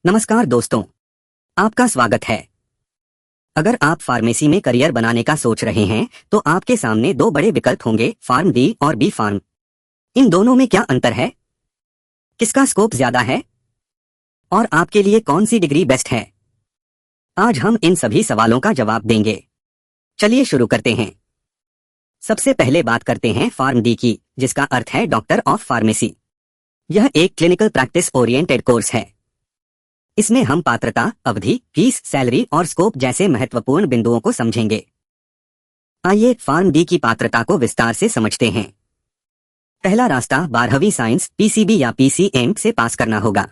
नमस्कार दोस्तों, आपका स्वागत है। अगर आप फार्मेसी में करियर बनाने का सोच रहे हैं तो आपके सामने दो बड़े विकल्प होंगे, फार्म डी और बी फार्म। इन दोनों में क्या अंतर है, किसका स्कोप ज्यादा है और आपके लिए कौन सी डिग्री बेस्ट है? आज हम इन सभी सवालों का जवाब देंगे। चलिए शुरू करते हैं। सबसे पहले बात करते हैं फार्म डी की, जिसका अर्थ है डॉक्टर ऑफ फार्मेसी। यह एक क्लिनिकल प्रैक्टिस ओरिएंटेड कोर्स है। इसमें हम पात्रता, अवधि, फीस, सैलरी और स्कोप जैसे महत्वपूर्ण बिंदुओं को समझेंगे। आइए फार्म डी की पात्रता को विस्तार से समझते हैं। पहला रास्ता 12वीं साइंस पीसीबी या पीसीएम से पास करना होगा।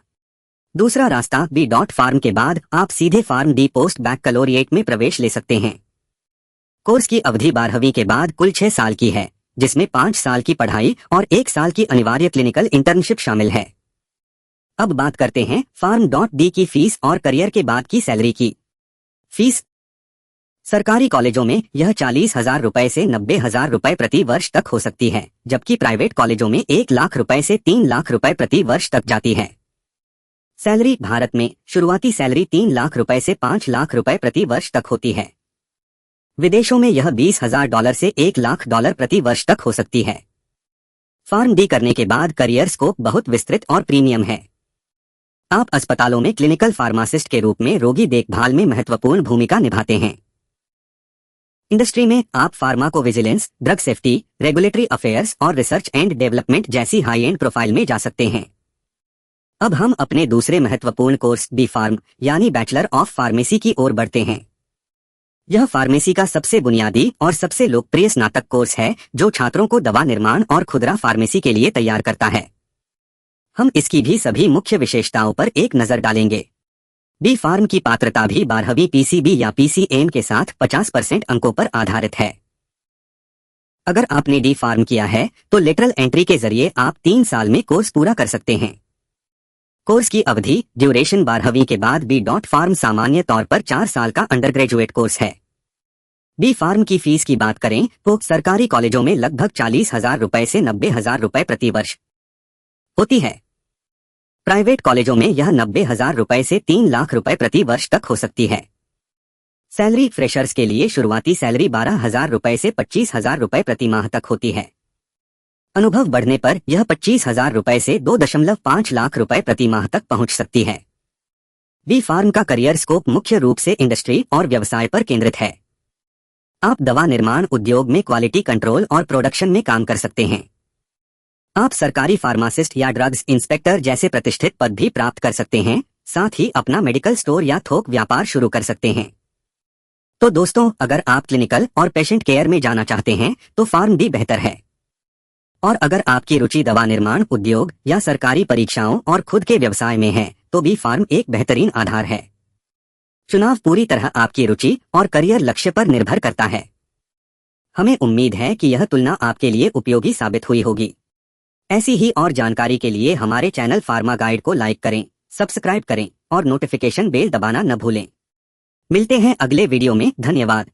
दूसरा रास्ता बी डॉट फार्म के बाद आप सीधे फार्म डी पोस्ट बैकलॉरिएट में प्रवेश ले सकते हैं। कोर्स की अवधि 12वीं के बाद कुल 6 साल की है, जिसमें 5 साल की पढ़ाई और 1 साल की अनिवार्य क्लिनिकल इंटर्नशिप शामिल है। अब बात करते हैं फार्म डॉट डी की फीस और करियर के बाद की सैलरी की। फीस सरकारी कॉलेजों में यह 40,000 रुपए से 90,000 रुपए प्रति वर्ष तक हो सकती है, जबकि प्राइवेट कॉलेजों में 1 लाख रुपए से 3 लाख रुपए प्रति वर्ष तक जाती है। सैलरी भारत में शुरुआती सैलरी 3 लाख रुपए से 5 लाख रुपए प्रति वर्ष तक होती है। विदेशों में यह $20,000 से $1 लाख प्रति वर्ष तक हो सकती है। फार्म डी करने के बाद करियर स्कोप बहुत विस्तृत और प्रीमियम है। आप अस्पतालों में क्लिनिकल फार्मासिस्ट के रूप में रोगी देखभाल में महत्वपूर्ण भूमिका निभाते हैं। इंडस्ट्री में आप pharmacovigilance, drug safety, regulatory affairs और रिसर्च एंड डेवलपमेंट जैसी हाई एंड प्रोफाइल में जा सकते हैं। अब हम अपने दूसरे महत्वपूर्ण कोर्स बी फार्म यानी बैचलर ऑफ फार्मेसी की ओर बढ़ते हैं। यह फार्मेसी का सबसे बुनियादी और सबसे लोकप्रिय स्नातक कोर्स है, जो छात्रों को दवा निर्माण और खुदरा फार्मेसी के लिए तैयार करता है। हम इसकी भी सभी मुख्य विशेषताओं पर एक नजर डालेंगे। बी फार्म की पात्रता भी 12वीं पीसीबी या पीसीएम के साथ 50% अंकों पर आधारित है। अगर आपने डी फार्म किया है तो लेटरल एंट्री के जरिए आप 3 साल में कोर्स पूरा कर सकते हैं। कोर्स की अवधि ड्यूरेशन 12वीं के बाद बी डॉट फार्म सामान्य तौर पर 4 साल का अंडरग्रेजुएट कोर्स है। बी फार्म की फीस की बात करें तो सरकारी कॉलेजों में लगभग 40,000 रुपए से 90,000 रुपए प्रति वर्ष होती है। प्राइवेट कॉलेजों में यह 90,000 रुपए से 3 लाख रुपए प्रति वर्ष तक हो सकती है। सैलरी फ्रेशर्स के लिए शुरुआती सैलरी 12,000 रुपए से 25,000 रुपए प्रति माह तक होती है। अनुभव बढ़ने पर यह 25,000 रुपए से 2.5 लाख रुपए प्रति माह तक पहुंच सकती है। बी फार्म का करियर स्कोप मुख्य रूप से इंडस्ट्री और व्यवसाय पर केंद्रित है। आप दवा निर्माण उद्योग में क्वालिटी कंट्रोल और प्रोडक्शन में काम कर सकते हैं। आप सरकारी फार्मासिस्ट या ड्रग्स इंस्पेक्टर जैसे प्रतिष्ठित पद भी प्राप्त कर सकते हैं, साथ ही अपना मेडिकल स्टोर या थोक व्यापार शुरू कर सकते हैं। तो दोस्तों, अगर आप क्लिनिकल और पेशेंट केयर में जाना चाहते हैं तो फार्म डी बेहतर है। और अगर आपकी रुचि दवा निर्माण उद्योग या सरकारी परीक्षाओं और खुद के व्यवसाय में है तो बी फार्म एक बेहतरीन आधार है। चुनाव पूरी तरह आपकी रुचि और करियर लक्ष्य पर निर्भर करता है। हमें उम्मीद है कि यह तुलना आपके लिए उपयोगी साबित हुई होगी। ऐसी ही और जानकारी के लिए हमारे चैनल फार्मा गाइड को लाइक करें, सब्सक्राइब करें और नोटिफिकेशन बेल दबाना न भूलें। मिलते हैं अगले वीडियो में। धन्यवाद।